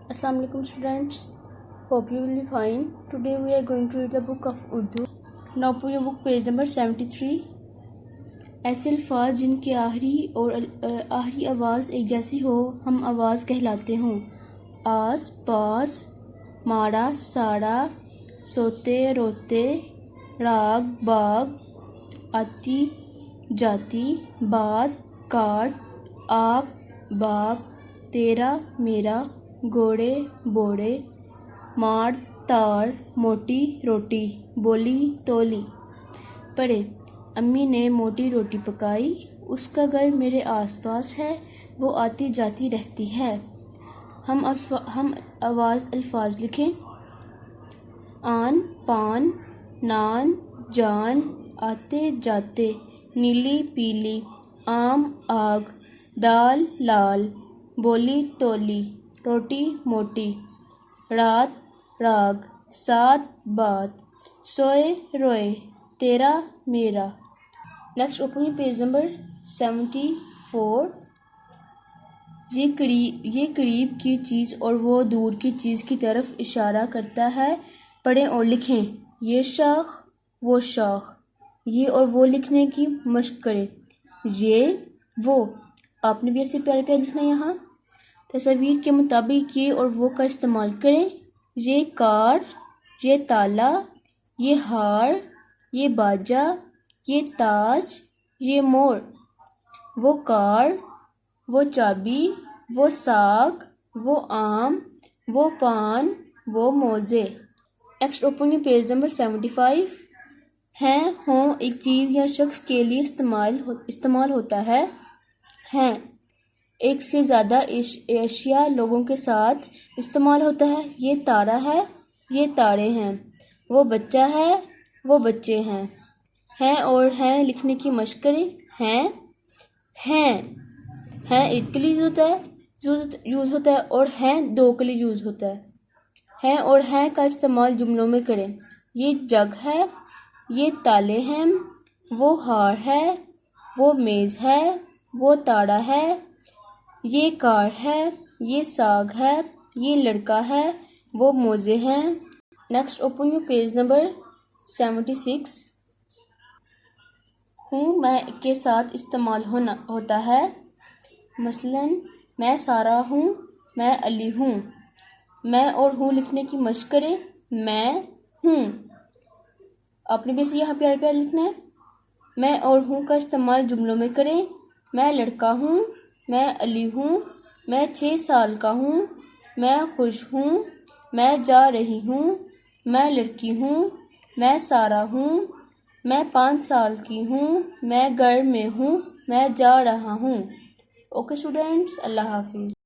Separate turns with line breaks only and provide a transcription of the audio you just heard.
Assalamu alaikum students. Hope you will be fine. Today we are going to read the book of Urdu. Now open your book page number 73. ऐसे अल्फाज जिनकी आखिरी आवाज़ एक जैसी हो हम आवाज़ कहलाते हों। आस पास, माड़ा साड़ा, सोते रोते, राग बाग, आती जाती, बात काट, आप बाप, तेरा मेरा, घोड़े बोड़े, मार तार, मोटी रोटी, बोली तोली। पढ़े। अम्मी ने मोटी रोटी पकाई, उसका घर मेरे आसपास है, वो आती जाती रहती है। हम अल्फाज लिखें। आन पान, नान जान, आते जाते, नीली पीली, आम आग, दाल लाल, बोली तोली, रोटी मोटी, रात राग, सात बात, सोए रोए, तेरा मेरा। Next open page number 74। ये करीब की चीज़ और वो दूर की चीज़ की तरफ इशारा करता है। पढ़ें और लिखें। ये शाख वो शाख, ये और वो लिखने की मशक करें। ये वो, आपने भी ऐसे प्यारे प्यारे लिखना है। यहाँ तस्वीर के मुताबिक ये और वो का इस्तेमाल करें। ये कार, ये ताला, ये हार, ये बाजा, ये ताज, ये मोर। वो कार, वो चाबी, वो साग, वो आम, वो पान, वो मोज़े। Next open page number 75। हैं हों एक चीज़ या शख्स के लिए इस्तेमाल होता है। हैं एक से ज़्यादा एशिया लोगों के साथ इस्तेमाल होता है। ये तारा है, ये तारे हैं। वो बच्चा है, वो बच्चे हैं। हैं और हैं लिखने की मशक करें। हैं एक के लिए यूज़ होता है और हैं दो के लिए यूज़ होता है। हैं और हैं का इस्तेमाल जुमलों में करें। ये जग है, ये ताले हैं, वो हार है, वो मेज़ है, वो ताड़ा है, ये कार है, ये साग है, ये लड़का है, वो मोज़े हैं। Next open your page number 76। हूँ मैं के साथ इस्तेमाल होता है। मसलन मैं सारा हूँ, मैं अली हूँ। मैं और हूँ लिखने की मशक करें। मैं हूँ, आपने भी इसे यहाँ प्यारे प्यारे लिखना है। मैं और हूँ का इस्तेमाल जुमलों में करें। मैं लड़का हूँ, मैं अली हूँ, मैं 6 साल का हूँ, मैं खुश हूँ, मैं जा रही हूँ, मैं लड़की हूँ, मैं सारा हूँ, मैं 5 साल की हूँ, मैं घर में हूँ, मैं जा रहा हूँ। ओके स्टूडेंट्स, अल्लाह हाफिज़।